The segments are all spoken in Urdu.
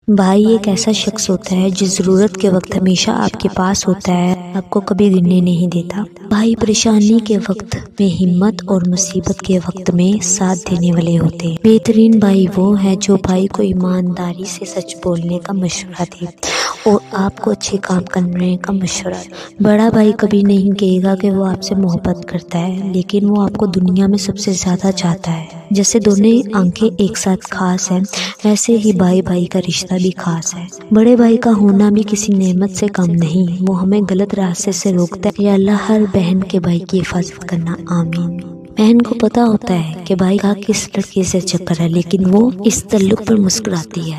بھائی ایک ایسا شخص ہوتا ہے جو ضرورت کے وقت ہمیشہ آپ کے پاس ہوتا ہے، آپ کو کبھی گرنے نہیں دیتا۔ بھائی پریشانی کے وقت میں ہمت اور مصیبت کے وقت میں ساتھ دینے والے ہوتے ہیں۔ بہترین بھائی وہ ہے جو بھائی کو ایمانداری سے سچ بولنے کا مشورہ دے اور آپ کو اچھے کام کرنے کا مشورہ دے۔ بڑا بھائی کبھی نہیں کہے گا کہ وہ آپ سے محبت کرتا ہے، لیکن وہ آپ کو دنیا میں سب سے زیادہ چاہتا ہے۔ جیسے دونوں آنکھیں ایک ساتھ خاص ہیں، ویسے ہی بھائی بھائی کا رشتہ بھی خاص ہے۔ بڑے بھائی کا ہونا بھی کسی نعمت سے کم نہیں، وہ ہمیں غلط راستے سے روکتا ہے۔ یا اللہ ہر بہن کے بھائی کی حفاظت کرنا، آمین۔ بہن کو پتا ہوتا ہے کہ بھائی کا کس لڑکی سے چکر ہے، لیکن وہ اس تعلق پر مسکراتی ہے۔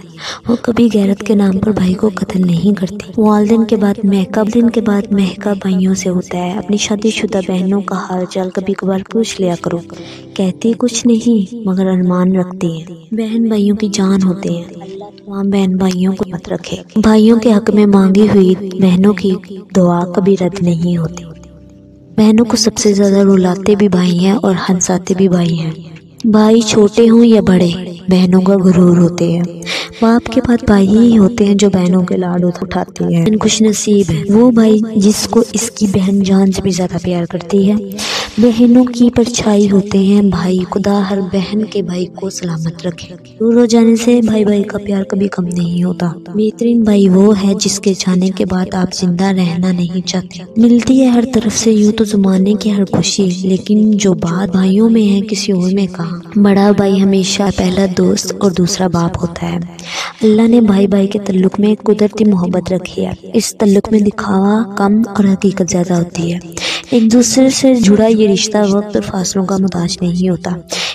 وہ کبھی غیرت کے نام پر بھائی کو قتل نہیں کرتی۔ والدین کے بعد مہکا بھائیوں سے ہوتا ہے۔ اپنی شادی شدہ بہنوں کا حال چال کبھی کبھار پوچھ لیا کرو، کہتی کچھ نہیں مگر ارمان رکھتی ہیں۔ بہن بھائیوں کی جان ہوتے ہیں، اللہ تمام بہن بھائیوں کو مت رکھے۔ بھائیوں کے حق میں مانگی ہوئی بہنوں کی دعا کبھی رد نہیں ہوتی۔ بہنوں کو سب سے زیادہ رلاتے بھی بھائی ہیں اور ہنساتے بھی بھائی ہیں۔ بھائی چھوٹے ہوں یا بڑے، بہنوں کا غرور ہوتے ہیں۔ باپ کے بعد بھائی ہی ہوتے ہیں جو بہنوں کے لاڈ اٹھاتے ہیں۔ خوش نصیب ہے وہ بھائی جس کو اس کی بہن جان سے بھی زیادہ پیار کرتی ہے۔ بہنوں کی پرچھائی ہوتے ہیں بھائی، خدا ہر بہن کے بھائی کو سلامت رکھے۔ دور ہو جانے سے بھائی بھائی کا پیار کبھی کم نہیں ہوتا۔ بہترین بھائی وہ ہے جس کے جانے کے بعد آپ زندہ رہنا نہیں چاہتے۔ ملتی ہے ہر طرف سے یوں تو زمانے کی ہر خوشی، لیکن جو بات بھائیوں میں ہے کسی اور میں کہاں۔ بڑا بھائی ہمیشہ پہلا دوست اور دوسرا باپ ہوتا ہے۔ اللہ نے بھائی بھائی کے تعلق میں ایک قدرتی محبت رکھی ہے۔ اس تعلق میں دکھاوا کم اور حقیقت زیادہ ہوتی ہے۔ ایک دوسرے سے جڑا یہ رشتہ وقت اور فاصلوں کا محتاج نہیں ہوتا۔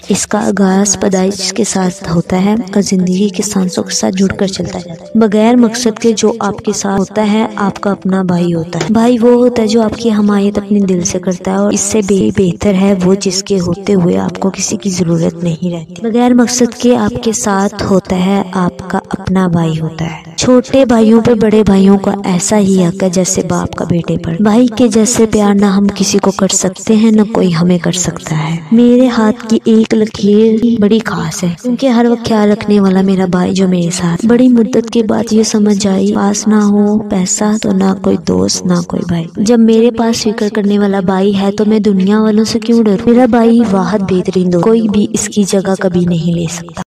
اس کا آغاز پیدائش کے ساتھ ہوتا ہے اور زندگی کے سانسوں کے ساتھ جڑ کر چلتا جاتا ہے۔ بغیر مقصد کے جو آپ کے ساتھ ہوتا ہے آپ کا اپنا بھائی ہوتا ہے۔ بھائی وہ ہوتا ہے جو آپ کی حمایت اپنے دل سے کرتا ہے، اور اس سے بہتر ہے وہ جس کے ہوتے ہوئے آپ کو کسی کی ضرورت نہیں رہتی۔ بغیر مقصد کے آپ کے ساتھ ہوتا ہے آپ کا اپنا بھائی ہوتا ہے۔ چھوٹے بھائیوں پر بڑے بھائیوں کا ایسا ہی حق ہے جیسے باپ کا بیٹے پر۔ بھائی کے جیسے پیار نہ ہم کسی کو کر سکتے ہیں، نہ کوئی ہمیں کر سکتا ہے۔ میرے ہاتھ کی ایک لکیر بڑی خاص ہے، کیونکہ ہر وقت خیال رکھنے والا میرا بھائی جو میرے ساتھ۔ بڑی مدت کے بعد یہ سمجھ آئی، پاس نہ ہو پیسہ تو نہ کوئی دوست نہ کوئی بھائی۔ جب میرے پاس فکر کرنے والا بھائی ہے تو میں دنیا والوں سے کیوں ڈروں۔ میرا بھائی واحد بہترین دوست، کوئی بھی اس کی جگہ کبھی نہیں لے سکتا۔